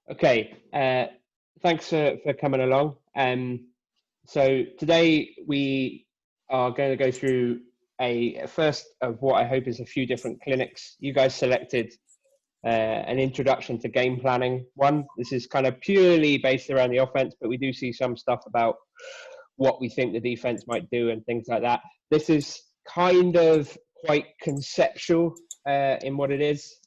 Okay, thanks for coming along. So today we are going to go through a first of what I hope is a few different clinics. You guys selected an introduction to game planning one. This is kind of purely based around the offense, but we do see some stuff about what we think the defense might do and things like that. This is kind of quite conceptual in what it is.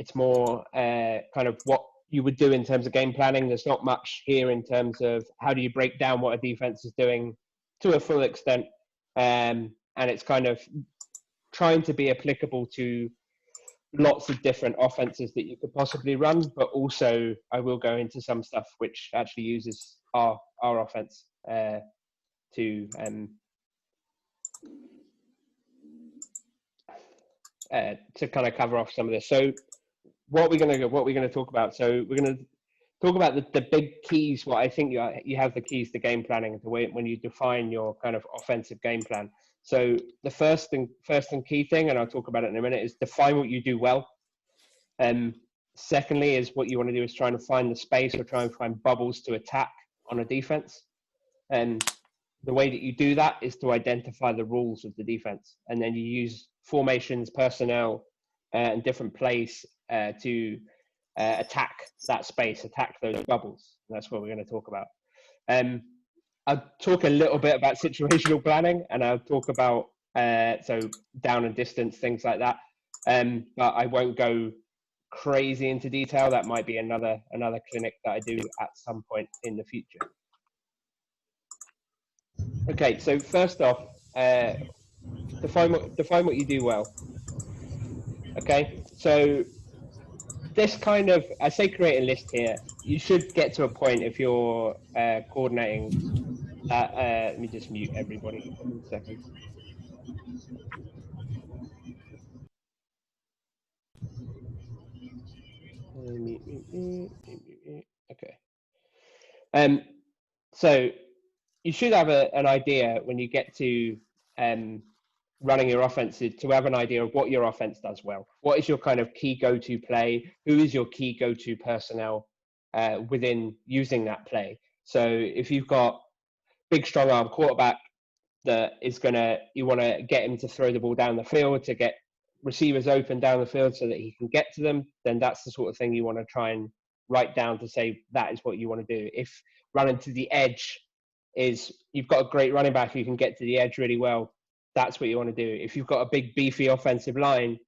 It's more kind of what you would do in terms of game planning. There's not much here in terms of how do you break down what a defense is doing to a full extent. And it's kind of trying to be applicable to lots of different offenses that you could possibly run, but also I will go into some stuff which actually uses our offense to kind of cover off some of this. So what we're going to talk about. So we're going to talk about the big keys. What I think you have the keys to game planning, the way when you define your kind of offensive game plan. So the first and key thing, and I'll talk about it in a minute, is define what you do well. Secondly, is what you want to do is try and find the space or try and find bubbles to attack on a defense. And the way that you do that is to identify the rules of the defense, and then you use formations, personnel, and different plays to attack that space, attack those bubbles. And that's what we're going to talk about. I'll talk a little bit about situational planning, and I'll talk about so down and distance, things like that. But I won't go crazy into detail. That might be another clinic that I do at some point in the future. Okay, so first off, define what you do well. Okay, so this kind of, I say create a list here. You should get to a point if you're coordinating. Let me just mute everybody for 1 second. Okay. So you should have an idea when you get to running your offense, to have an idea of what your offense does well. What is your kind of key go-to play? Who is your key go-to personnel within using that play? So if you've got big strong arm quarterback that is you want to get him to throw the ball down the field, to get receivers open down the field so that he can get to them, then that's the sort of thing you want to try and write down to say that is what you want to do. If running to the edge is, you've got a great running back who can get to the edge really well, that's what you want to do. If you've got a big beefy offensive line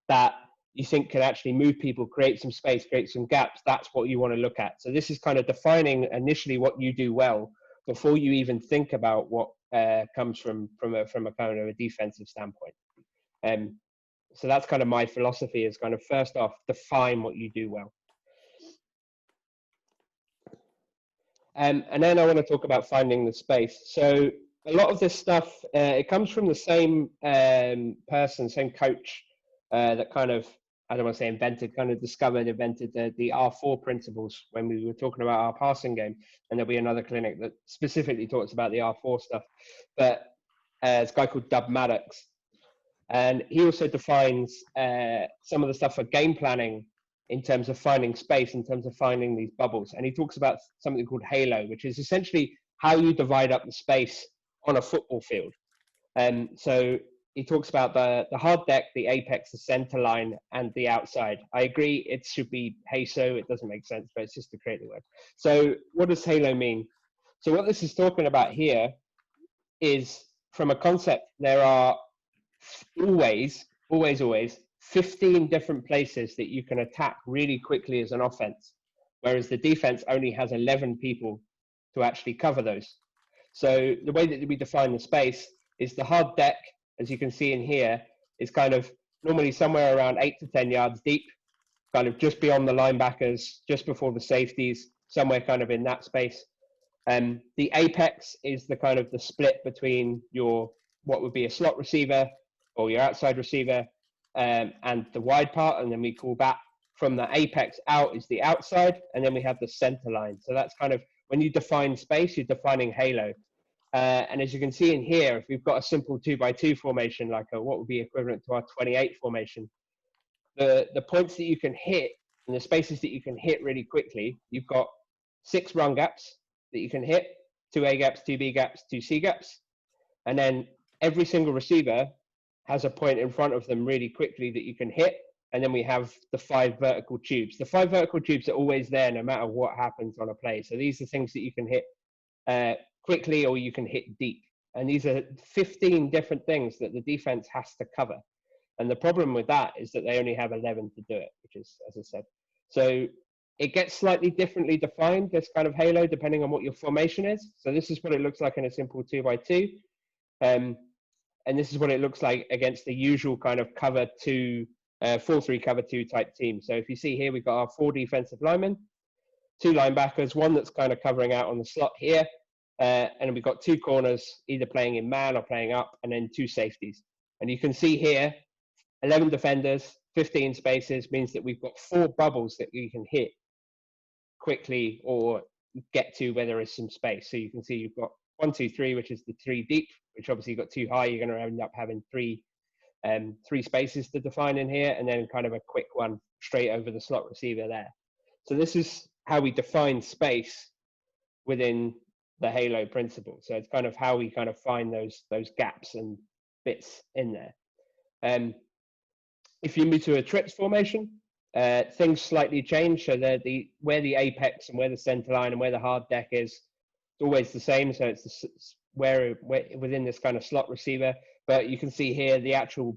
that you think can actually move people, create some space, create some gaps, that's what you want to look at. So this is kind of defining initially what you do well before you even think about what comes from a kind of a defensive standpoint. So that's kind of my philosophy, is kind of first off, define what you do well. And then I want to talk about finding the space. So a lot of this stuff, it comes from the same person, same coach that kind of, I don't want to say invented, kind of invented the R4 principles when we were talking about our passing game. And there'll be another clinic that specifically talks about the R4 stuff. But it's a guy called Dub Maddox. And he also defines some of the stuff for game planning in terms of finding space, in terms of finding these bubbles. And he talks about something called halo, which is essentially how you divide up the space on a football field. So he talks about the hard deck, the apex, the center line, and the outside. I agree, it should be HASO. It doesn't make sense, but it's just to create the word. So what does halo mean? So what this is talking about here is, from a concept, there are always 15 different places that you can attack really quickly as an offense, whereas the defense only has 11 people to actually cover those. So the way that we define the space is the hard deck, as you can see in here, is kind of normally somewhere around 8 to 10 yards deep, kind of just beyond the linebackers, just before the safeties, somewhere kind of in that space. The apex is the kind of the split between your, what would be a slot receiver or your outside receiver, and the wide part, and then we call that, from the apex out is the outside, and then we have the center line. So that's kind of, when you define space, you're defining halo. And as you can see in here, if we've got a simple 2x2 formation, like what would be equivalent to our 28 formation, the points that you can hit and the spaces that you can hit really quickly, you've got 6 run gaps that you can hit, 2 A gaps, 2 B gaps, 2 C gaps, and then every single receiver has a point in front of them really quickly that you can hit, and then we have the 5 vertical tubes. The 5 vertical tubes are always there no matter what happens on a play. So these are things that you can hit quickly or you can hit deep. And these are 15 different things that the defense has to cover. And the problem with that is that they only have 11 to do it, which is, as I said. So it gets slightly differently defined, this kind of halo, depending on what your formation is. So this is what it looks like in a simple 2x2. And this is what it looks like against the usual kind of cover 2, 4-3 cover 2 type team. So if you see here, we've got our 4 defensive linemen, 2 linebackers, 1 that's kind of covering out on the slot here. And we've got 2 corners, either playing in man or playing up, and then 2 safeties. And you can see here, 11 defenders, 15 spaces means that we've got 4 bubbles that you can hit quickly or get to where there is some space. So you can see you've got 1, 2, 3, which is the 3 deep, which obviously got too high. You're going to end up having 3 spaces to define in here, and then kind of a quick one straight over the slot receiver there. So this is how we define space within the halo principle. So it's kind of how we kind of find those gaps and bits in there. If you move to a trips formation, things slightly change. So where the apex and where the center line and where the hard deck is, it's always the same. So it's where within this kind of slot receiver. But you can see here the actual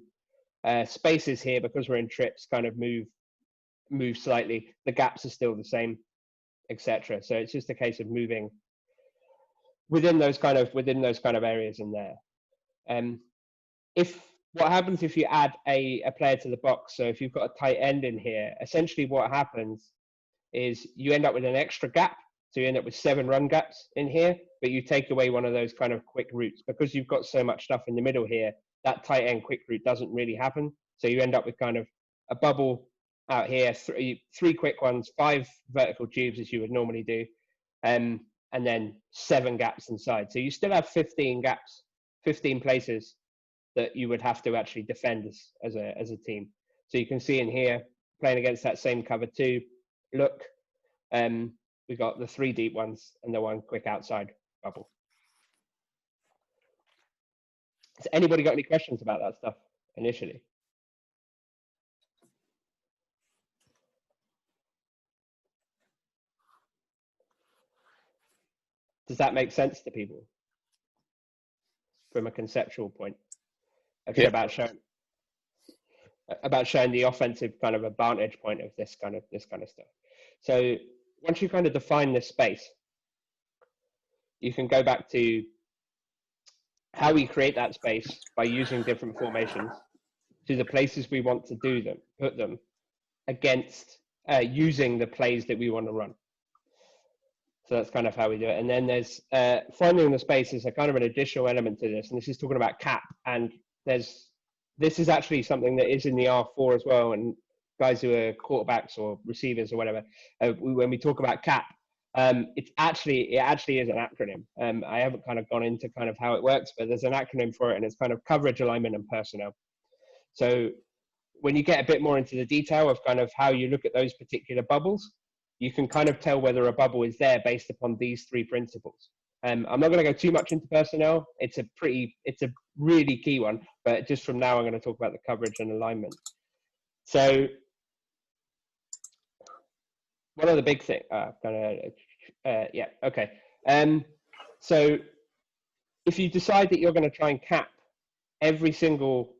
spaces here, because we're in trips, kind of move slightly. The gaps are still the same, etc. So it's just a case of moving within those kind of areas in there. What happens if you add a player to the box? So if you've got a tight end in here, essentially what happens is you end up with an extra gap. So you end up with 7 run gaps in here, but you take away one of those kind of quick routes. Because you've got so much stuff in the middle here, that tight end quick route doesn't really happen. So you end up with kind of a bubble out here, 3 quick ones, 5 vertical tubes as you would normally do, and then 7 gaps inside. So you still have 15 gaps, 15 places that you would have to actually defend as a team. So you can see in here, playing against that same cover 2, look, we've got the 3 deep ones and the 1 quick outside bubble. Has anybody got any questions about that stuff initially? Does that make sense to people from a conceptual point? Okay, yeah. about showing the offensive kind of advantage point of this kind of stuff. So once you kind of define this space, you can go back to how we create that space by using different formations to the places we want to put them against using the plays that we want to run. So that's kind of how we do it. And then there's finding the space is a kind of an additional element to this. And this is talking about cap. And this is actually something that is in the R4 as well. And guys who are quarterbacks or receivers or whatever, when we talk about cap, it actually is an acronym. I haven't kind of gone into kind of how it works, but there's an acronym for it, and it's kind of coverage, alignment, and personnel. So when you get a bit more into the detail of kind of how you look at those particular bubbles, you can kind of tell whether a bubble is there based upon these 3 principles. I'm not going to go too much into personnel. It's a really key one, but just from now, I'm going to talk about the coverage and alignment. So one of the big things, yeah, okay. So if you decide that you're going to try and cap every single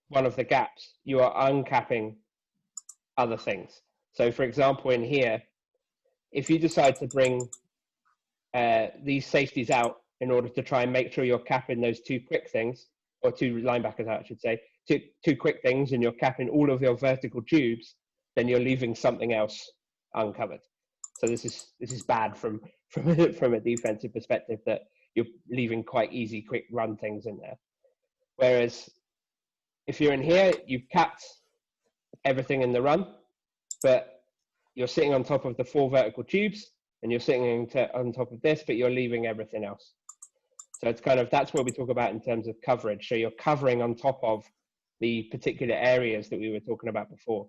one of the gaps, you are uncapping other things. So for example, in here, if you decide to bring these safeties out in order to try and make sure you're capping those 2 quick things, or 2 linebackers out, I should say, two quick things, and you're capping all of your vertical tubes, then you're leaving something else uncovered. So this is bad from a defensive perspective, that you're leaving quite easy, quick run things in there. Whereas if you're in here, you've capped everything in the run, but you're sitting on top of the 4 vertical tubes, and you're sitting on top of this, but you're leaving everything else. So it's kind of, that's what we talk about in terms of coverage. So you're covering on top of the particular areas that we were talking about before.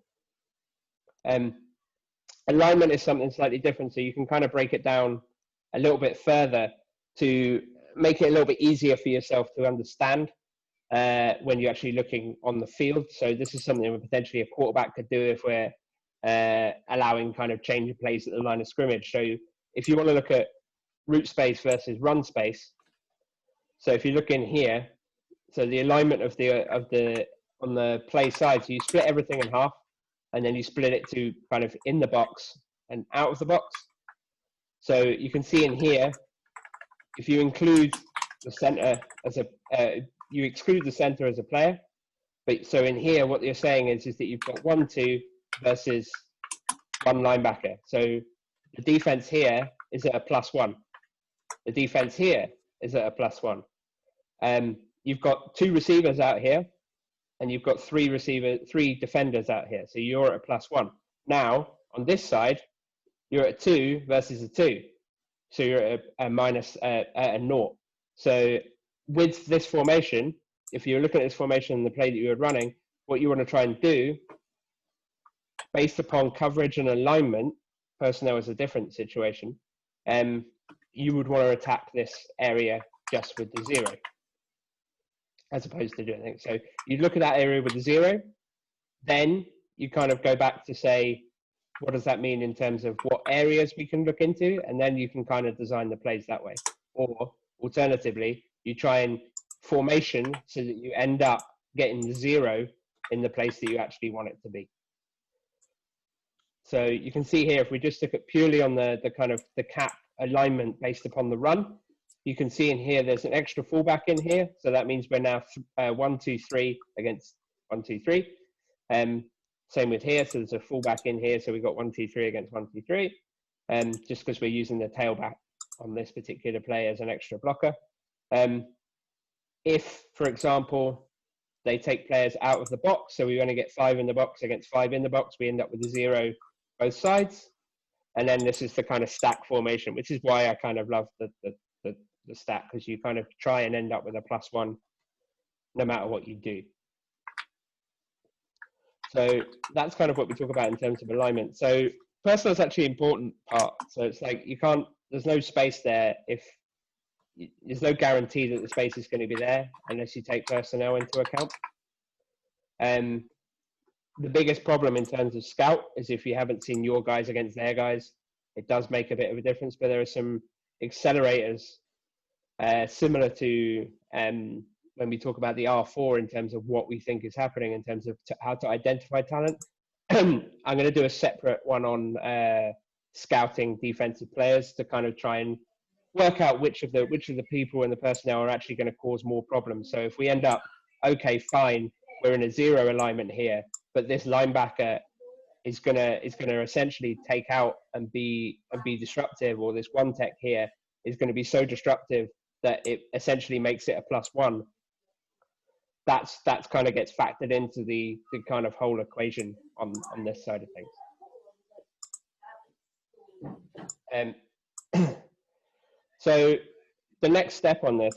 Alignment is something slightly different, so you can kind of break it down a little bit further to make it a little bit easier for yourself to understand when you're actually looking on the field. So this is something that potentially a quarterback could do if we're allowing kind of change of plays at the line of scrimmage. So if you want to look at route space versus run space, so if you look in here, so the alignment of the on the play side, so you split everything in half, and then you split it to kind of in the box and out of the box. So you can see in here, if you include the center as a, you exclude the center as a player. But so in here, what you're saying is that you've got 1-2 versus one linebacker. So the defense here is at a +1. The defense here is at a +1. You've got 2 receivers out here, and you've got 3 defenders out here. So you're at a +1. Now on this side, you're at a 2 versus a 2. So you're at a 0. So with this formation, if you're looking at this formation and the play that you're running, what you want to try and do, based upon coverage and alignment, personnel is a different situation, you would want to attack this area just with the 0, as opposed to doing it. So you look at that area with the 0, then you kind of go back to say, what does that mean in terms of what areas we can look into? And then you can kind of design the plays that way. Or alternatively, you try and formation so that you end up getting the 0 in the place that you actually want it to be. So you can see here, if we just look at purely on the kind of the cap alignment based upon the run, you can see in here, there's an extra fullback in here. So that means we're now 1-2-3 against 1-2-3. Same with here, so there's a fullback in here, so we've got 1-2-3 against 1-2-3, just because we're using the tailback on this particular play as an extra blocker. If, for example, they take players out of the box, so we only get 5 in the box against 5 in the box, we end up with a 0 both sides. And then this is the kind of stack formation, which is why I kind of love the stack, because you kind of try and end up with a +1 no matter what you do. So that's kind of what we talk about in terms of alignment. So personnel is actually an important part. So it's like you can't, there's no space there if there's no guarantee that the space is going to be there unless you take personnel into account. The biggest problem in terms of scout is if you haven't seen your guys against their guys, it does make a bit of a difference, but there are some accelerators similar to when we talk about the R4 in terms of what we think is happening in terms of how to identify talent. I'm going to do a separate one on scouting defensive players to kind of try and work out which of the people in the personnel are actually going to cause more problems. So if we end up, okay, fine, we're in a 0 alignment here, but this linebacker is gonna essentially take out and be disruptive, or this one tech here is going to be so disruptive that it essentially makes it a +1. That's kind of gets factored into the kind of whole equation on this side of things. So the next step on this,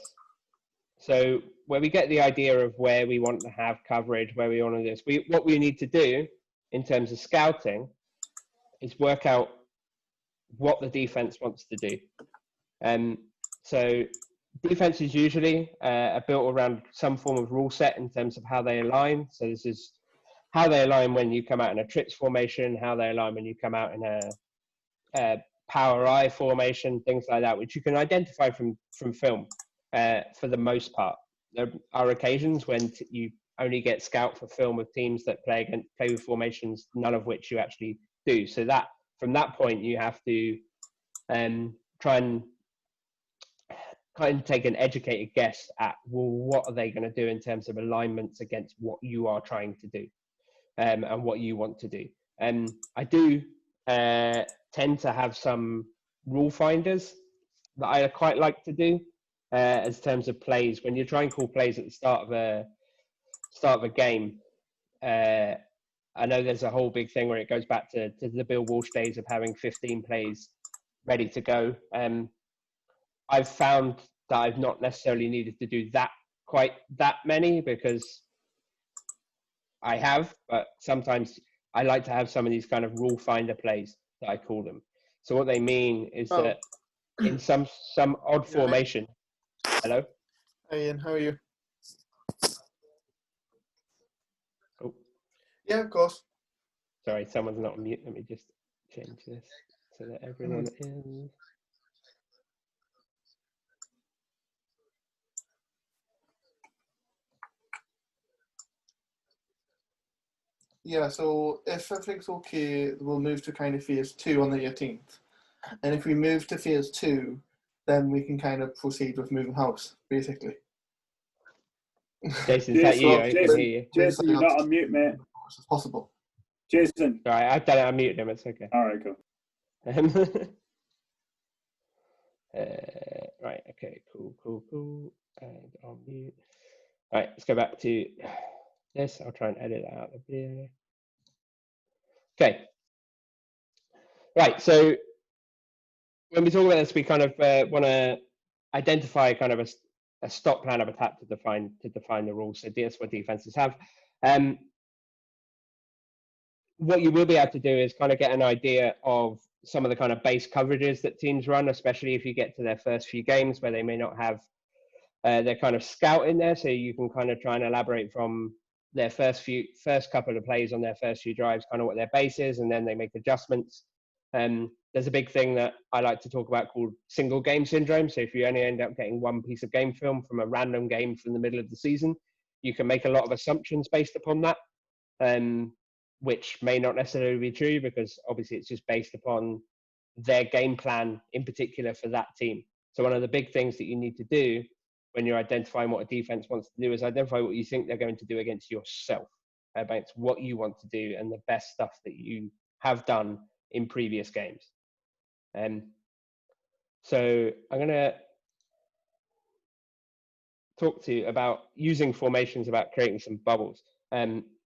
so where we get the idea of where we want to have coverage, where we want to do this, what we need to do in terms of scouting is work out what the defense wants to do. So defenses usually are built around some form of rule set in terms of how they align. So this is how they align when you come out in a trips formation, how they align when you come out in a power I formation, things like that, which you can identify from film for the most part. There are occasions when you only get scout for film of teams that play with formations, none of which you actually do. So that from that point, you have to try and kind of take an educated guess at, well, what are they going to do in terms of alignments against what you are trying to do and what you want to do. I do tend to have some rule finders that I quite like to do as terms of plays. When you try and call plays at the start of a game, I know there's a whole big thing where it goes back to the Bill Walsh days of having 15 plays ready to go. I've found that I've not necessarily needed to do quite that many, because I have, but sometimes I like to have some of these kind of rule finder plays. that I call them. So what they mean is Oh. that in some odd formation. Hello? Hey Ian, how are you? Oh, Yeah, of course. sorry, someone's not on mute. Let me just change this so that everyone is. Yeah, so if everything's okay, we'll move to kind of phase 2 on the 18th. And if we move to phase 2, then we can kind of proceed with moving house, basically. Jason, is that you? I can hear you. Jason, you're not on mute, mate. As as possible. Jason. All right, I've done it. I muted him. It's okay. All right, cool. Right. Okay. Cool. And I'll mute. All right. Let's go back to this. I'll try and edit that out of the video. Okay. Right. So when we talk about this, we kind of want to identify kind of a stop plan of attack to define the rules. So that's what defenses have. What you will be able to do is kind of get an idea of some of the kind of base coverages that teams run, especially if you get to their first few games where they may not have their kind of scout in there. So you can kind of try and elaborate from their first couple of plays on their first few drives, kind of what their base is, and then they make adjustments. There's a big thing that I like to talk about called single game syndrome. So if you only end up getting one piece of game film from a random game from the middle of the season, you can make a lot of assumptions based upon that. Which may not necessarily be true because obviously it's just based upon their game plan in particular for that team. So one of the big things that you need to do when you're identifying what a defense wants to do is identify what you think they're going to do against yourself, about what you want to do and the best stuff that you have done in previous games. So I'm going to talk to you about using formations, about creating some bubbles.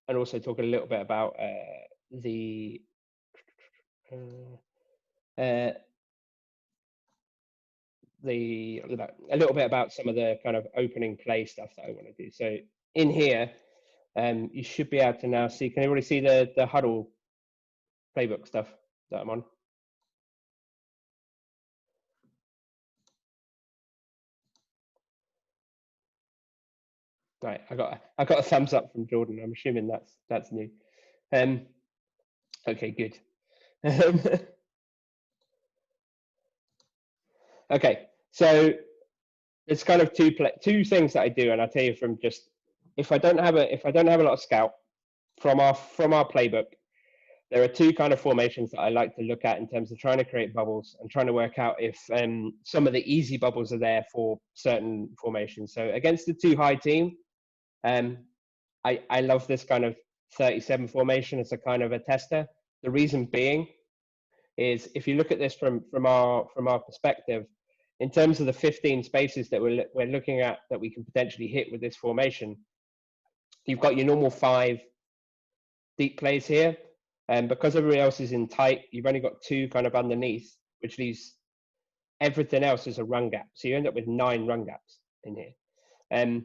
And also talk a little bit about a little bit about some of the kind of opening play stuff that I want to do. So in here, you should be able to now see. Can everybody see the huddle playbook stuff that I'm on? Right, I got a thumbs up from Jordan. I'm assuming that's new. Okay, good. Okay, so it's kind of two things that I do, and I'll tell you from just if I don't have a lot of scout from our playbook, there are two kind of formations that I like to look at in terms of trying to create bubbles and trying to work out if some of the easy bubbles are there for certain formations. So against the too high team, I love this kind of 37 formation as a kind of a tester. The reason being is if you look at this from our perspective, in terms of the 15 spaces that we're looking at that we can potentially hit with this formation, you've got your normal 5 deep plays here, and because everybody else is in tight, you've only got 2 kind of underneath, which leaves everything else as a run gap. So you end up with 9 run gaps in here,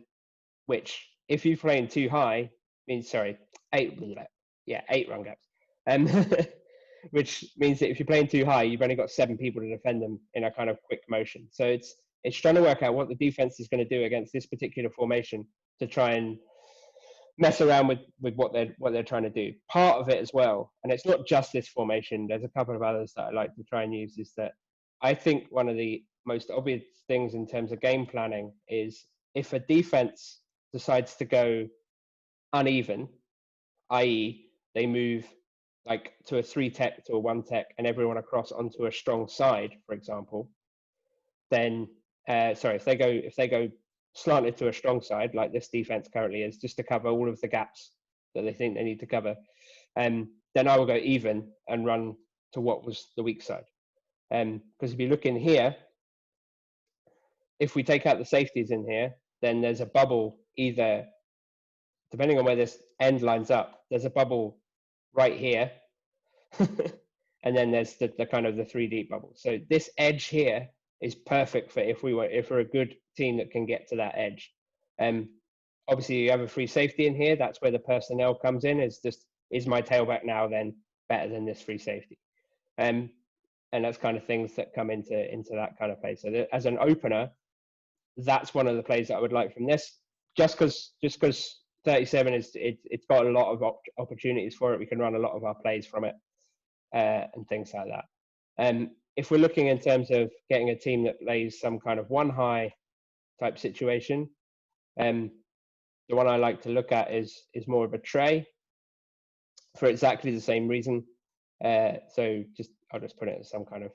which if you're playing too high, means 8 run gaps, which means that if you're playing too high, you've only got 7 people to defend them in a kind of quick motion. So it's trying to work out what the defense is going to do against this particular formation to try and mess around with what they're trying to do. Part of it as well, and it's not just this formation, there's a couple of others that I like to try and use, is that I think one of the most obvious things in terms of game planning is if a defense decides to go uneven, i.e. they move like to a 3 tech to a 1 tech and everyone across onto a strong side, for example, then if they go slanted to a strong side like this defense currently is, just to cover all of the gaps that they think they need to cover, then I will go even and run to what was the weak side. Because if you look in here, if we take out the safeties in here, then there's a bubble either, depending on where this end lines up, there's a bubble right here. And then there's the kind of the 3 deep bubble. So this edge here is perfect for if we're a good team that can get to that edge. Obviously you have a free safety in here. That's where the personnel comes in. Is my tailback now then better than this free safety? And that's kind of things that come into that kind of play. So as an opener, that's one of the plays that I would like from this. Just because 37 it's got a lot of opportunities for it. We can run a lot of our plays from it and things like that. If we're looking in terms of getting a team that plays some kind of one high type situation, the one I like to look at is more of a tray for exactly the same reason. So I'll just put it as some kind of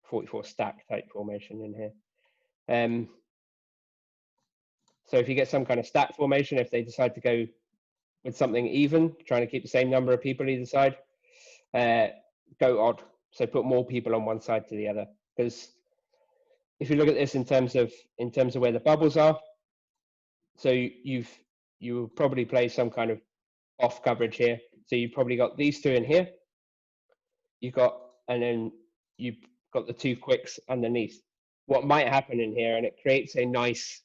44 stack type formation in here. So if you get some kind of stack formation, if they decide to go with something even, trying to keep the same number of people either side, go odd. So put more people on one side to the other. Because if you look at this in terms of where the bubbles are, so you will probably play some kind of off coverage here. So you've probably got these two in here. And then you've got the two quicks underneath. What might happen in here, and it creates a nice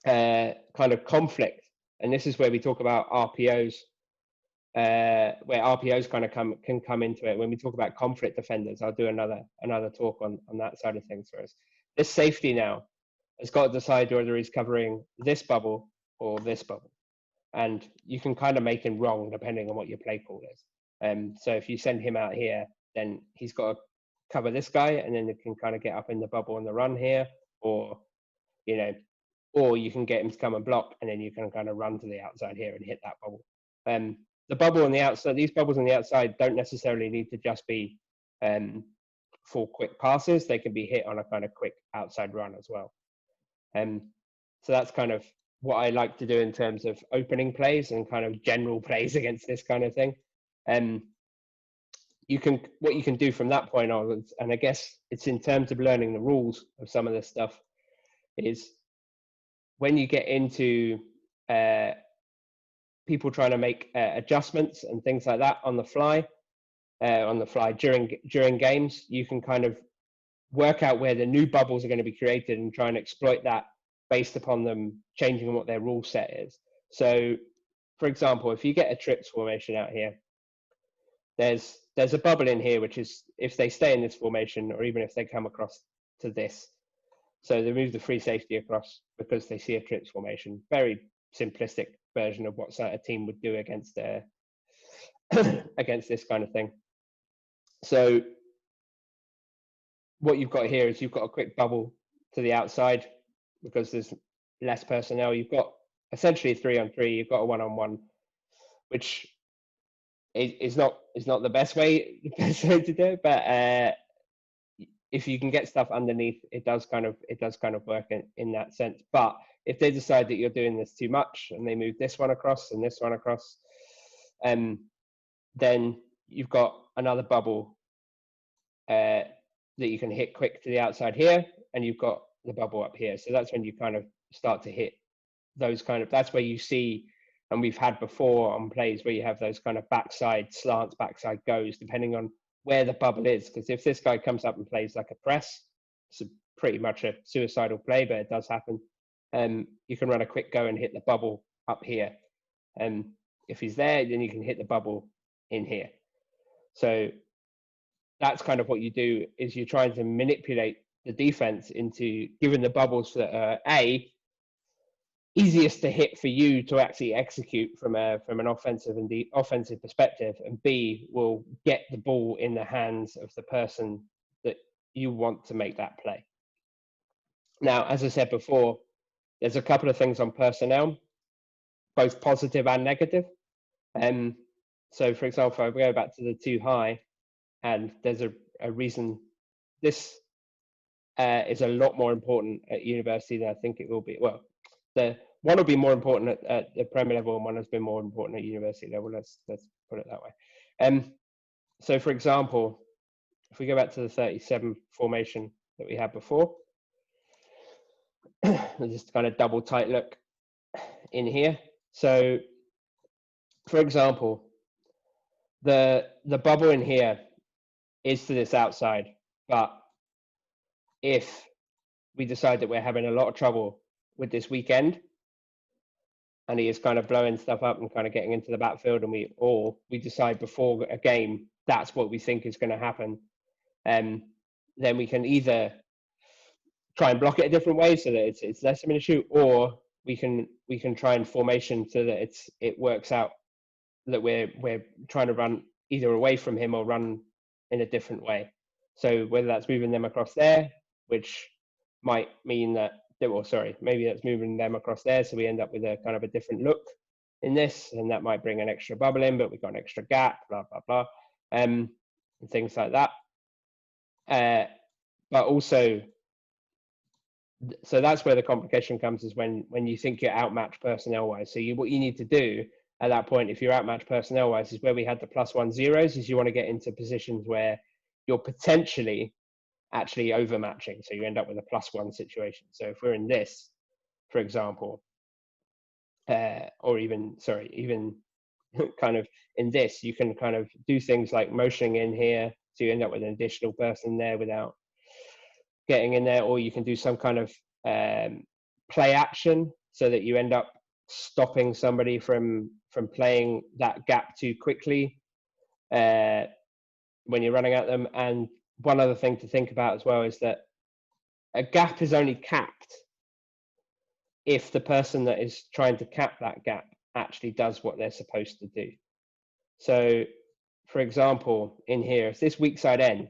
kind of conflict. And this is where we talk about RPOs, where RPOs kind of can come into it. When we talk about conflict defenders, I'll do another talk on that side of things for us. This safety now has got to decide whether he's covering this bubble or this bubble. And you can kind of make him wrong depending on what your play call is. So if you send him out here, then he's got to cover this guy, and then it can kind of get up in the bubble on the run here, or you can get him to come and block, and then you can kind of run to the outside here and hit that bubble. The bubble on the outside, these bubbles on the outside don't necessarily need to just be for quick passes. They can be hit on a kind of quick outside run as well. So that's kind of what I like to do in terms of opening plays and kind of general plays against this kind of thing. What you can do from that point on, and I guess it's in terms of learning the rules of some of this stuff, is when you get into people trying to make adjustments and things like that on the fly during games, you can kind of work out where the new bubbles are going to be created and try and exploit that based upon them changing what their rule set is. So, for example, if you get a trips formation out here, there's a bubble in here, which is if they stay in this formation, or even if they come across to this. So they move the free safety across because they see a trips formation. Very simplistic version of what a team would do against against this kind of thing. So what you've got here is you've got a quick bubble to the outside because there's less personnel. You've got essentially 3-on-3. You've got a 1-on-1, which is not the best way to do it, but if you can get stuff underneath, it does kind of work in that sense. But if they decide that you're doing this too much and they move this one across and this one across, then you've got another bubble that you can hit quick to the outside here, and you've got the bubble up here. So that's when you kind of start to hit those that's where you see, and we've had before on plays where you have those kind of backside slants, backside goes, depending on where the bubble is. Because if this guy comes up and plays like a press, it's pretty much a suicidal play, but it does happen. You can run a quick go and hit the bubble up here. And if he's there, then you can hit the bubble in here. So that's kind of what you do, is you're trying to manipulate the defense into giving the bubbles that are easiest to hit for you to actually execute from an offensive perspective, and B, will get the ball in the hands of the person that you want to make that play. Now, as I said before, there's a couple of things on personnel, both positive and negative. So, for example, if we go back to the too high, and there's a reason this is a lot more important at university than I think it will be. Well, the one will be more important at the Premier level, and one has been more important at university level. Let's put it that way. So, for example, if we go back to the 37 formation that we had before, just kind of double tight look in here. So, for example, the bubble in here is to this outside, but if we decide that we're having a lot of trouble with this weekend, and he is kind of blowing stuff up and kind of getting into the backfield, and we decide before a game that's what we think is going to happen, then we can either try and block it a different way so that it's less of an issue, or we can try and formation so that it works out that we're trying to run either away from him or run in a different way. So whether that's moving them across there, which might mean that, well, sorry, maybe that's moving them across there, so we end up with a kind of a different look in this, and that might bring an extra bubble in, but we've got an extra gap, blah blah blah, and things like that. But also, so that's where the complication comes, is when you think you're outmatched personnel wise. So what you need to do at that point, if you're outmatched personnel wise, is where we had the +1 zeros, is you want to get into positions where you're potentially actually overmatching. So you end up with a +1 situation. So if we're in this, for example, or even kind of in this, you can kind of do things like motioning in here, so you end up with an additional person there without getting in there, or you can do some kind of play action so that you end up stopping somebody from playing that gap too quickly when you're running at them. And one other thing to think about as well is that a gap is only capped if the person that is trying to cap that gap actually does what they're supposed to do. So, for example, in here, if this weak side end,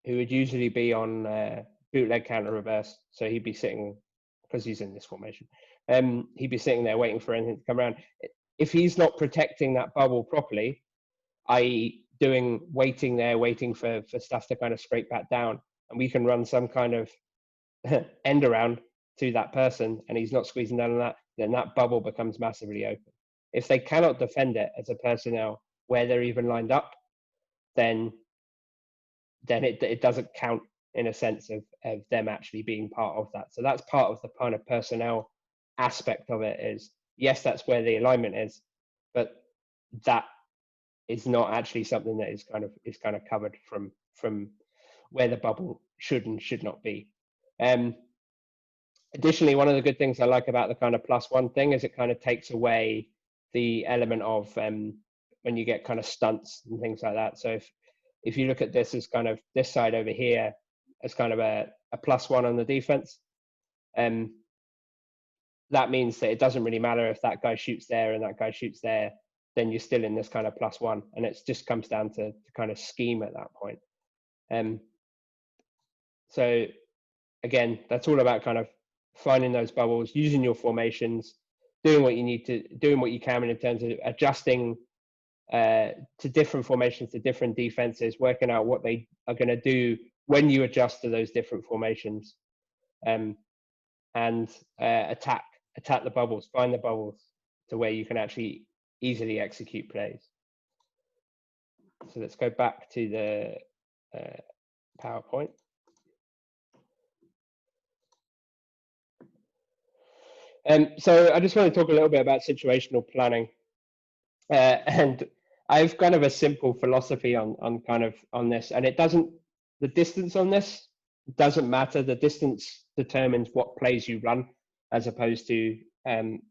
who would usually be on bootleg counter reverse, so he'd be sitting, because he's in this formation, he'd be sitting there waiting for anything to come around. If he's not protecting that bubble properly, i.e. waiting for stuff to kind of scrape back down, and we can run some kind of end around to that person, and he's not squeezing down on that, then that bubble becomes massively open. If they cannot defend it as a personnel where they're even lined up, then it doesn't count in a sense of them actually being part of that. So that's part of the kind of personnel aspect of it, is yes, that's where the alignment is, but that is not actually something that is kind of covered from where the bubble should and should not be. Additionally, one of the good things I like about the kind of +1 thing is it kind of takes away the element of when you get kind of stunts and things like that. So if you look at this as kind of this side over here as kind of a +1 on the defense, that means that it doesn't really matter if that guy shoots there and that guy shoots there, then you're still in this kind of +1, and it just comes down to kind of scheme at that point. So again, that's all about kind of finding those bubbles, using your formations, doing what you can in terms of adjusting to different formations, to different defenses, working out what they are going to do when you adjust to those different formations, and attack the bubbles, find the bubbles to where you can actually easily execute plays. So let's go back to the PowerPoint. So I just want to talk a little bit about situational planning, and I've kind of a simple philosophy on this, and the distance on this doesn't matter. The distance determines what plays you run as opposed to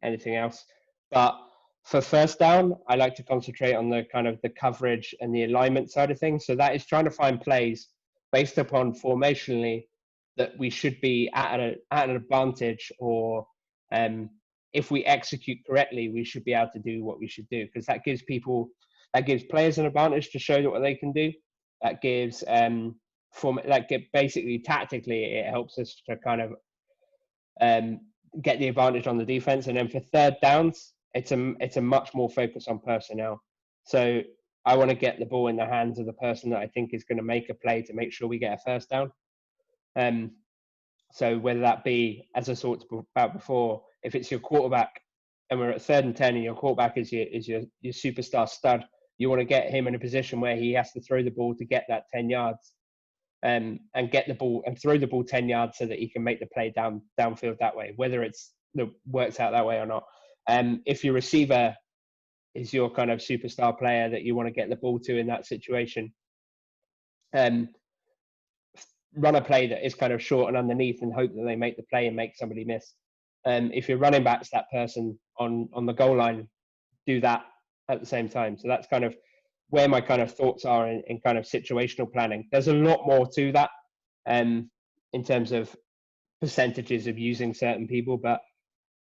anything else. But for first down, I like to concentrate on the kind of the coverage and the alignment side of things. So that is trying to find plays based upon formationally that we should be at an advantage, or if we execute correctly, we should be able to do what we should do, because that gives players an advantage to show what they can do. That gives basically tactically, it helps us to kind of get the advantage on the defense. And then for third downs, it's a much more focus on personnel. So I want to get the ball in the hands of the person that I think is going to make a play to make sure we get a first down. So whether that be, as I talked about before, if it's your quarterback and we're at 3rd and 10 and your quarterback is your superstar stud, you want to get him in a position where he has to throw the ball to get that 10 yards, and get the ball and throw the ball 10 yards so that he can make the play downfield that way, whether it works out that way or not. If your receiver is your kind of superstar player that you want to get the ball to in that situation, run a play that is kind of short and underneath and hope that they make the play and make somebody miss. If your running back's that person on the goal line, do that at the same time. So that's kind of where my kind of thoughts are in kind of situational planning. There's a lot more to that in terms of percentages of using certain people, but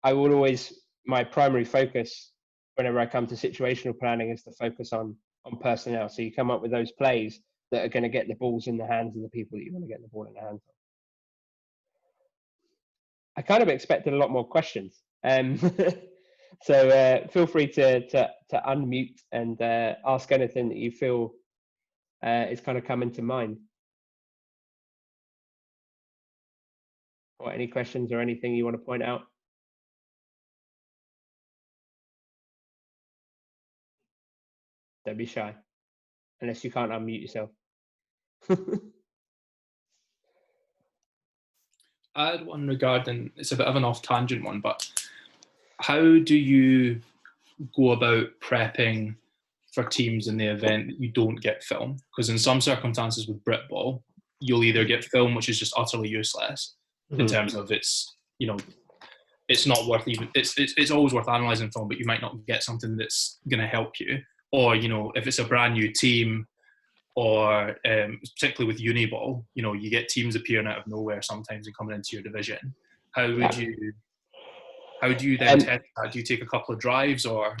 I will always, my primary focus whenever I come to situational planning is to focus on personnel. So you come up with those plays that are going to get the balls in the hands of the people that you want to get the ball in the hands of. I kind of expected a lot more questions. So feel free to unmute and ask anything that you feel is kind of coming to mind. Or any questions or anything you want to point out? Don't be shy, unless you can't unmute yourself. I had one regarding, it's a bit of an off-tangent one, but how do you go about prepping for teams in the event that you don't get film? Because in some circumstances with Britball, you'll either get film, which is just utterly useless in terms of it's not worth even, it's always worth analysing film, but you might not get something that's going to help you. Or, if it's a brand new team, or particularly with Uniball, you get teams appearing out of nowhere sometimes and coming into your division. How do you then test that? Do you take a couple of drives or?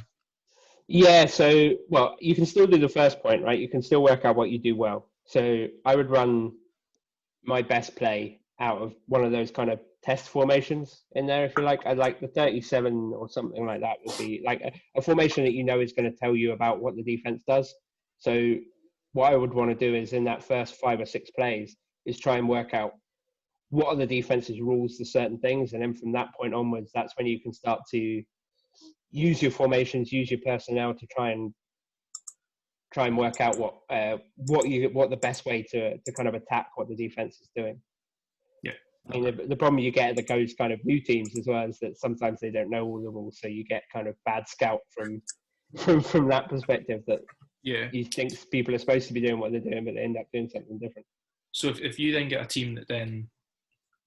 Yeah, so, well, you can still do the first point, right? You can still work out what you do well. So I would run my best play out of one of those kind of test formations in there, if you like. I'd like the 37 or something like that would be like a formation that is going to tell you about what the defense does. So what I would want to do is in that first 5 or 6 plays is try and work out what are the defense's rules to certain things. And then from that point onwards, that's when you can start to use your formations, use your personnel to try and work out what the best way to kind of attack what the defense is doing. Yeah. I mean, the problem you get that goes kind of new teams as well is that sometimes they don't know all the rules, so you get kind of bad scout from that perspective that you think people are supposed to be doing what they're doing, but they end up doing something different. So if you then get a team that then,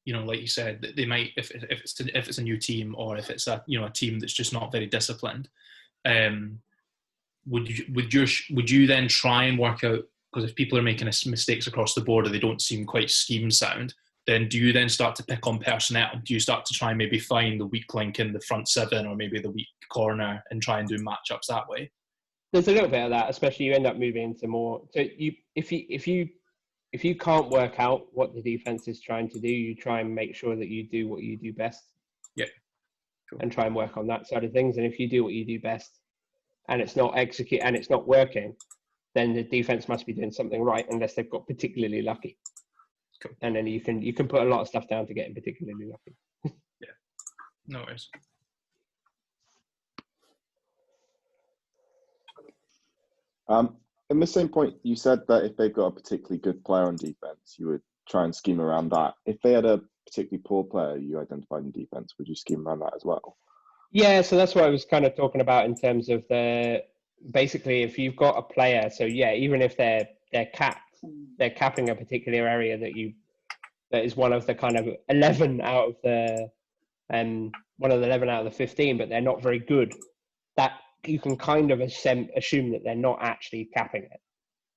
like you said, that they might, if it's a new team or if it's a team that's just not very disciplined, would you then try and work out, because if people are making mistakes across the board or they don't seem quite scheme sound, then do you then start to pick on personnel? Do you start to try and maybe find the weak link in the front 7 or maybe the weak corner and try and do matchups that way? There's a little bit of that, especially you end up moving into more. So if you can't work out what the defense is trying to do, you try and make sure that you do what you do best. Yeah. Cool. And try and work on that side of things. And if you do what you do best and it's not working, then the defense must be doing something right unless they've got particularly lucky. Cool. And then you can put a lot of stuff down to getting particularly lucky. Yeah. No worries. In the same point, you said that if they've got a particularly good player on defense, you would try and scheme around that. If they had a particularly poor player you identified in defense, would you scheme around that as well? Yeah, so that's what I was kind of talking about in terms of basically if you've got a player, so yeah, even if they're capping a particular area that is one of the kind of 11 out of the 11 out of the 15, but they're not very good, that you can kind of assume that they're not actually capping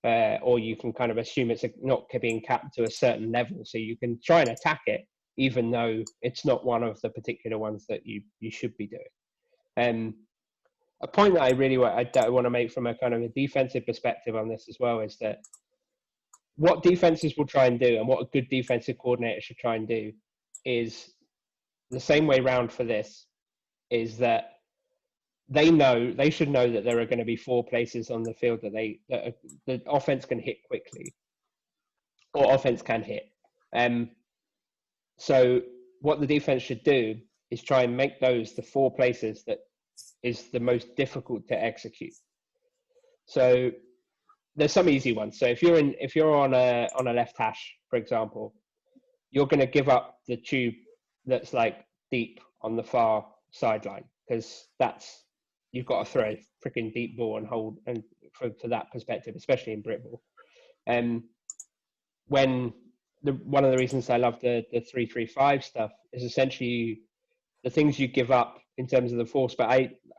it, or you can kind of assume it's not being capped to a certain level, so you can try and attack it even though it's not one of the particular ones that you should be doing. A point that I really want to make from a kind of a defensive perspective on this as well is that what defenses will try and do and what a good defensive coordinator should try and do is the same way round for this, is that they should know that there are going to be 4 places on the field that the offense can hit quickly, or offense can hit. So what the defense should do is try and make those the 4 places that is the most difficult to execute. So there's some easy ones. So if you're on a left hash, for example, you're going to give up the tube that's like deep on the far sideline, because you've got to throw a freaking deep ball and hold, and for that perspective, especially in Britball. One of the reasons I love the 3-3-5 stuff is essentially the things you give up in terms of the force. But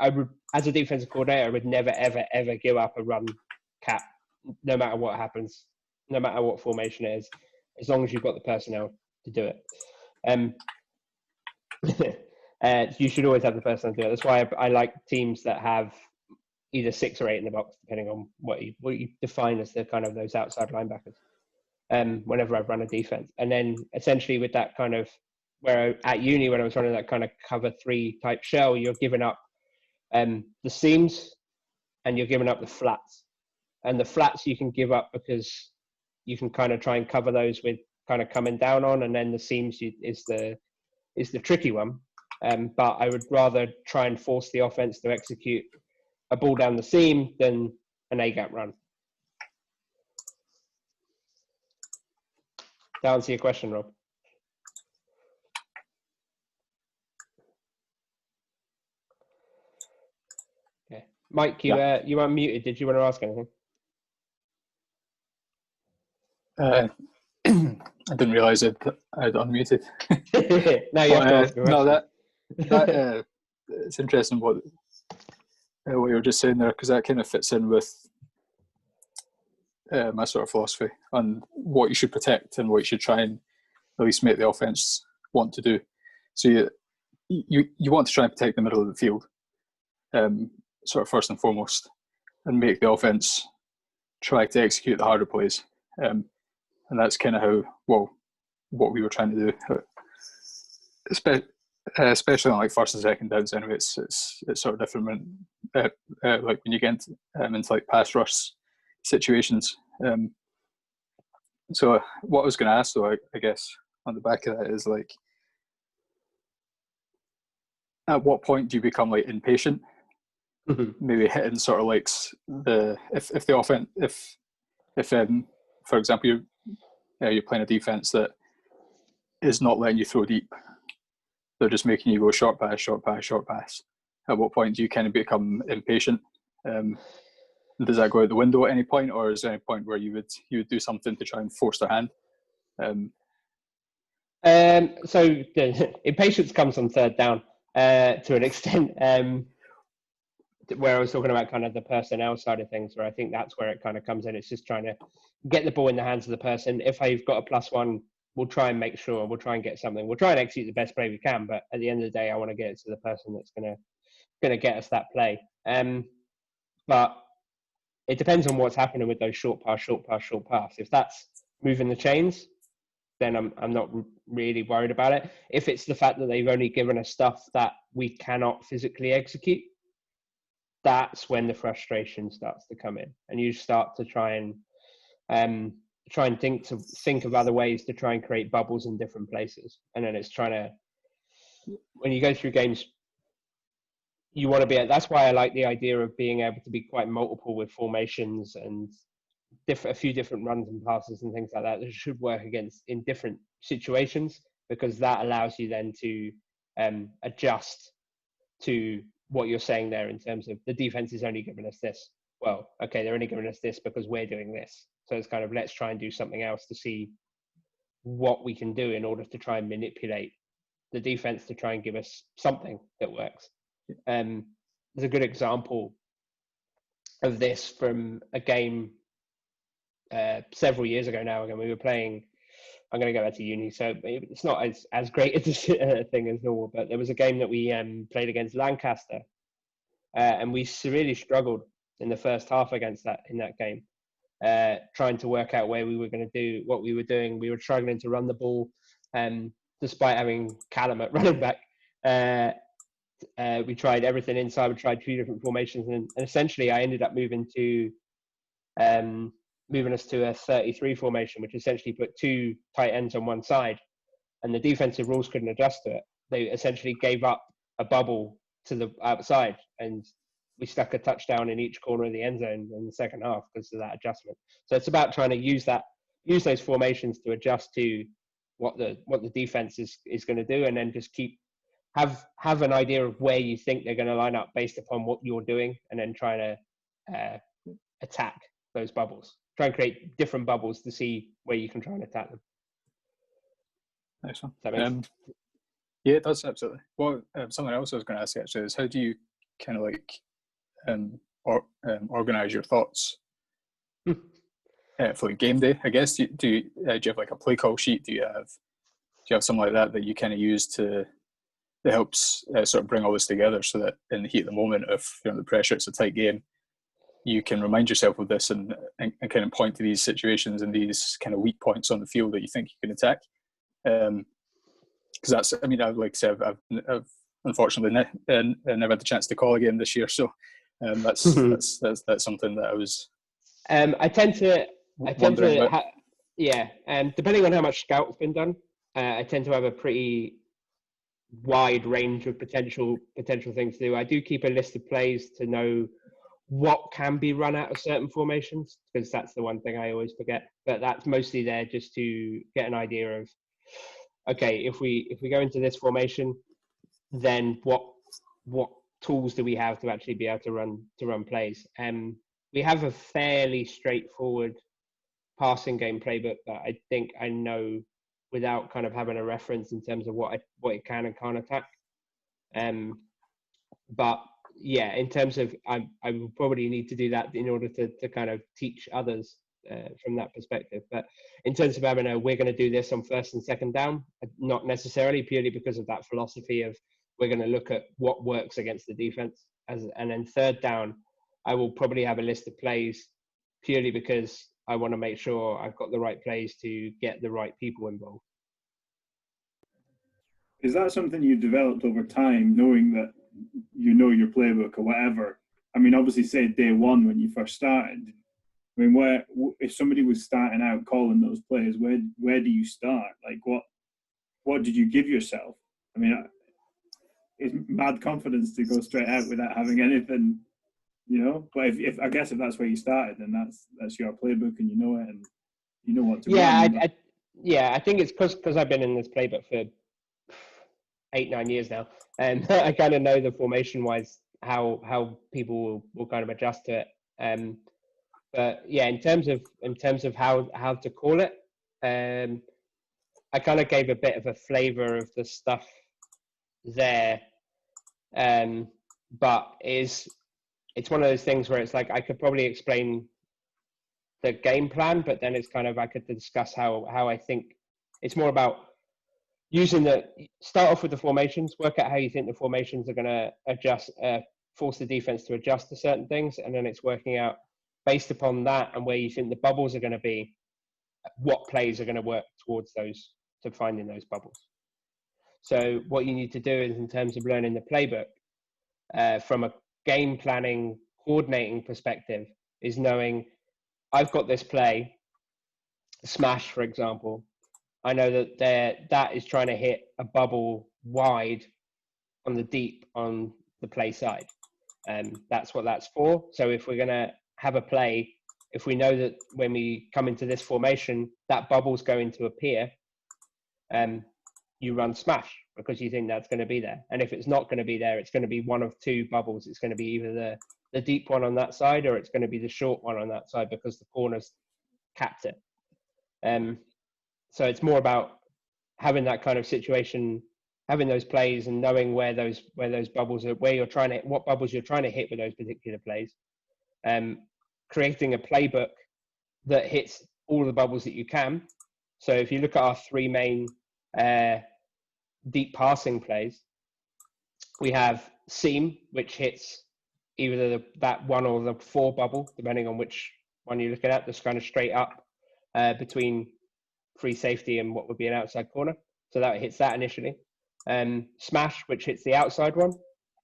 I would, as a defensive coordinator, I would never, ever, ever give up a run cap, no matter what happens, no matter what formation it is, as long as you've got the personnel to do it. You should always have the personnel to do it. That's why I like teams that have either 6 or 8 in the box, depending on what you define as the kind of those outside linebackers. Whenever I've run a defense, and then essentially with that kind of, where at uni when I was running that kind of cover 3 type shell, you're giving up the seams and you're giving up the flats, and the flats you can give up because you can kind of try and cover those with kind of coming down on, and then the seams is the tricky one. But I would rather try and force the offense to execute a ball down the seam than an A-gap run. To answer your question, Rob. Okay, Mike, you unmuted. Did you want to ask anything? I didn't realise I'd unmuted. Now you have to ask a question. No, that it's interesting what you were just saying there, because that kind of fits in with my sort of philosophy on what you should protect and what you should try and at least make the offense want to do. So you want to try and protect the middle of the field, sort of first and foremost, and make the offense try to execute the harder plays. And that's kind of what we were trying to do, especially on like first and second downs. Anyway, it's sort of different when, like when you get into like pass rush situations. So what I was going to ask, though, I guess on the back of that is like, at what point do you become like impatient? Maybe hitting sort of like if the offense, if for example you're playing a defense that is not letting you throw deep, they're just making you go short pass, short pass, short pass. At what point do you kind of become impatient? Does that go out the window at any point, or is there any point where you would do something to try and force their hand? So the impatience comes on third down to an extent. Where I was talking about kind of the personnel side of things, where I think that's where it kind of comes in. It's just trying to get the ball in the hands of the person. If I've got a +1, we'll try and make sure, we'll try and get something. We'll try and execute the best play we can, but at the end of the day, I want to get it to the person that's gonna get us that play. But it depends on what's happening with those short pass. If that's moving the chains, then I'm not really worried about it. If it's the fact that they've only given us stuff that we cannot physically execute, that's when the frustration starts to come in, and you start to try and think of other ways to try and create bubbles in different places. And then it's trying to, when you go through games, you want to be. That's why I like the idea of being able to be quite multiple with formations and a few different runs and passes and things like that should work against in different situations, because that allows you then to adjust to what you're saying there in terms of the defense is only giving us this. Well, okay, they're only giving us this because we're doing this. So it's kind of, let's try and do something else to see what we can do in order to try and manipulate the defense to try and give us something that works. There's a good example of this from a game several years ago now. Again, we were playing, I'm going to go back to uni, so it's not as great a thing as normal, but there was a game that we played against Lancaster, and we severely struggled in the first half against that in that game, trying to work out where we were going to do what we were doing. We were struggling to run the ball, despite having Callum at running back. We tried everything inside. We tried 2 different formations, and essentially I ended up moving us to a 33 formation, which essentially put 2 tight ends on one side, and the defensive rules couldn't adjust to it. They essentially gave up a bubble to the outside, and we stuck a touchdown in each corner of the end zone in the second half because of that adjustment. So it's about trying to use those formations to adjust to what the defense is going to do, and then just have an idea of where you think they're going to line up based upon what you're doing, and then try to attack those bubbles. Try and create different bubbles to see where you can try and attack them. Nice one. Yeah, it does, absolutely. Well, something else I was going to ask actually is how do you kind of like organize your thoughts for game day? I guess do you have like a play call sheet? Do you have something like that you kind of use that helps sort of bring all this together so that in the heat of the moment, if you're under the pressure, it's a tight game, you can remind yourself of this and kind of point to these situations and these kind of weak points on the field that you think you can attack. Because that's, I mean, like I said, I've unfortunately never had the chance to call a game this year, so that's something that I was. I tend to wondering about. depending on how much scout's been done, I tend to have a pretty wide range of potential things to do. I do keep a list of plays to know what can be run out of certain formations, because that's the one thing I always forget. But that's mostly there just to get an idea of, okay, if we go into this formation, then what tools do we have to actually be able to run plays? We have a fairly straightforward passing game playbook that I think I know without kind of having a reference in terms of what it can and can't attack. But yeah, in terms of I will probably need to do that in order to kind of teach others from that perspective. But in terms of having we're going to do this on first and second down, not necessarily, purely because of that philosophy of we're going to look at what works against the defense. And then third down, I will probably have a list of plays purely because I want to make sure I've got the right plays to get the right people involved. Is that something you developed over time, knowing that you know your playbook or whatever? I mean, obviously, say day one when you first started. I mean, if somebody was starting out calling those plays, where do you start? Like, what did you give yourself? I mean, it's mad confidence to go straight out without having anything, you know. But if I guess if that's where you started, then that's your playbook and you know it and you know what to run. I think it's because I've been in this playbook for 8-9 years now, and I kind of know the formation wise how people will kind of adjust to it. But yeah, in terms of how to call it, I kind of gave a bit of a flavor of the stuff there, but it's one of those things where it's like I could probably explain the game plan, but then it's kind of I could discuss how I think it's more about start off with the formations, work out how you think the formations are going to adjust, force the defense to adjust to certain things, and then it's working out based upon that and where you think the bubbles are going to be, what plays are going to work towards those, to finding those bubbles. So what you need to do is, in terms of learning the playbook, from a game planning, coordinating perspective, is knowing I've got this play, smash, for example. I know that is trying to hit a bubble wide on the deep on the play side. That's what that's for. So if we're going to have a play, if we know that when we come into this formation, that bubble's going to appear, you run smash because you think that's going to be there. And if it's not going to be there, it's going to be one of two bubbles. It's going to be either the deep one on that side, or it's going to be the short one on that side because the corner's capped it. So it's more about having that kind of situation, having those plays and knowing where those bubbles are, what bubbles you're trying to hit with those particular plays. Creating a playbook that hits all the bubbles that you can. So if you look at our three main deep passing plays, we have seam, which hits either that one or the four bubble, depending on which one you're looking at. That's kind of straight up between free safety and what would be an outside corner. So that hits that initially. Smash, which hits the outside one.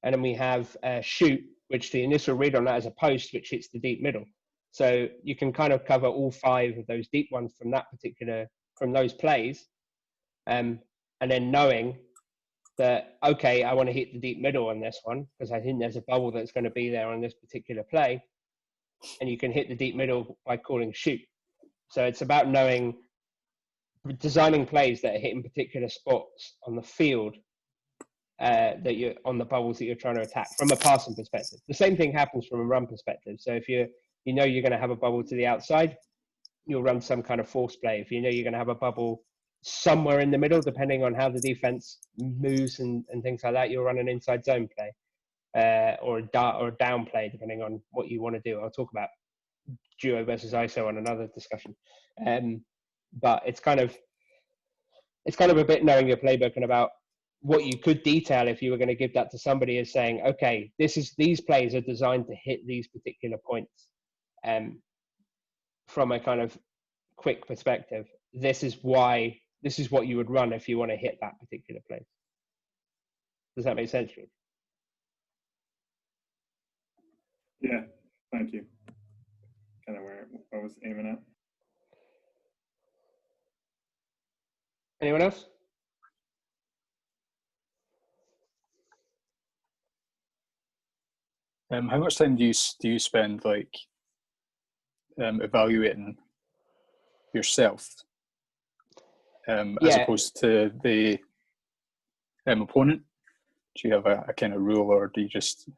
And then we have shoot, which the initial read on that is a post, which hits the deep middle. So you can kind of cover all five of those deep ones from those plays. And then knowing that, okay, I want to hit the deep middle on this one because I think there's a bubble that's going to be there on this particular play. And you can hit the deep middle by calling shoot. So it's about designing plays that are hitting particular spots on the field that you're on the bubbles that you're trying to attack from a passing perspective. The same thing happens from a run perspective. So if you know you're going to have a bubble to the outside, you'll run some kind of force play. If you know you're going to have a bubble somewhere in the middle, depending on how the defense moves and things like that. You'll run an inside zone play or a down play, depending on what you want to do. I'll talk about duo versus ISO on another discussion. But it's kind of a bit knowing your playbook and about what you could detail if you were going to give that to somebody is saying, okay, these plays are designed to hit these particular points. From a kind of quick perspective, this is what you would run if you want to hit that particular place. Does that make sense to you? Yeah, thank you. Kind of where I was aiming at. Anyone else? How much time do you spend like evaluating yourself as opposed to the opponent? Do you have a kind of rule, or do you just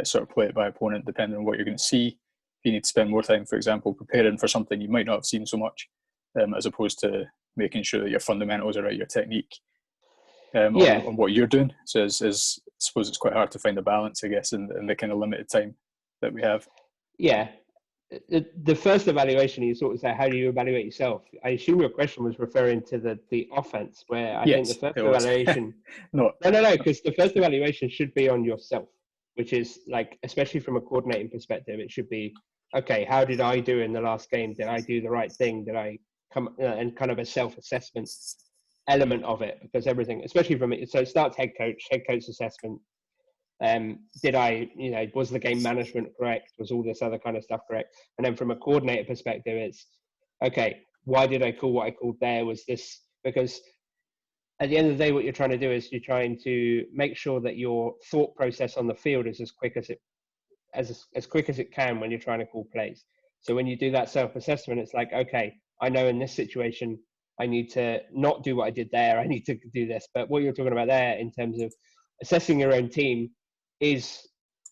sort of play it by opponent depending on what you're going to see? If you need to spend more time, for example, preparing for something you might not have seen so much, as opposed to making sure that your fundamentals are right, your technique on what you're doing. So I suppose it's quite hard to find a balance, I guess, in the kind of limited time that we have. Yeah. The first evaluation, you sort of say, how do you evaluate yourself? I assume your question was referring to the offense, where I think the first evaluation... No, because the first evaluation should be on yourself, which is like, especially from a coordinating perspective, it should be, okay, how did I do in the last game? Did I do the right thing? Did I come and kind of a self-assessment element of it? Because everything, especially from it, so it starts head coach assessment. Was the game management correct? Was all this other kind of stuff correct? And then from a coordinator perspective, it's, okay, why did I call what I called there? Was this because at the end of the day, what you're trying to do is you're trying to make sure that your thought process on the field is as quick as it can when you're trying to call plays. So when you do that self-assessment, it's like, okay, I know in this situation, I need to not do what I did there. I need to do this. But what you're talking about there in terms of assessing your own team is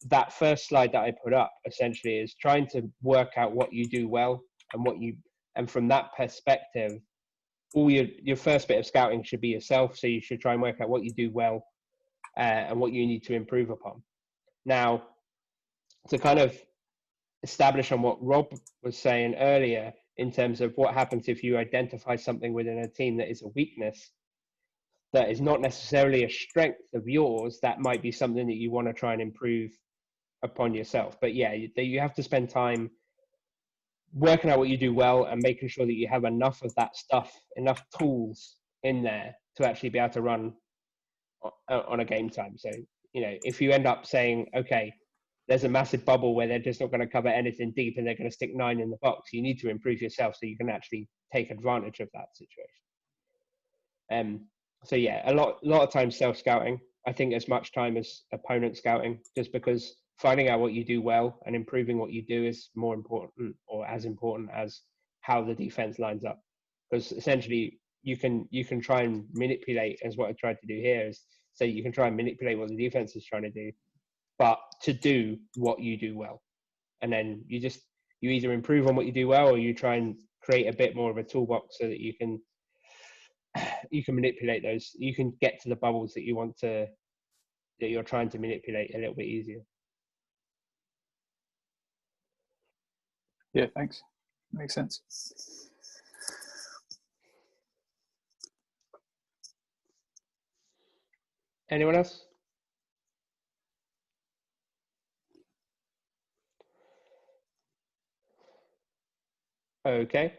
that first slide that I put up, essentially, is trying to work out what you do well and from that perspective, all your first bit of scouting should be yourself. So you should try and work out what you do well and what you need to improve upon. Now, to kind of establish on what Rob was saying earlier in terms of what happens if you identify something within a team that is a weakness, that is not necessarily a strength of yours, that might be something that you want to try and improve upon yourself. But yeah, you have to spend time working out what you do well and making sure that you have enough of that stuff, enough tools in there to actually be able to run on a game time. So, if you end up saying, okay, there's a massive bubble where they're just not going to cover anything deep and they're going to stick 9 in the box, you need to improve yourself so you can actually take advantage of that situation. So yeah, a lot of times self-scouting. I think as much time as opponent scouting, just because finding out what you do well and improving what you do is more important, or as important as how the defense lines up. Because essentially you can try and manipulate, as what I tried to do here is say you can try and manipulate what the defense is trying to do, but to do what you do well. And then you either improve on what you do well, or you try and create a bit more of a toolbox so that you can manipulate those. You can get to the bubbles that you're trying to manipulate a little bit easier. Yeah, thanks. Makes sense. Anyone else? Okay.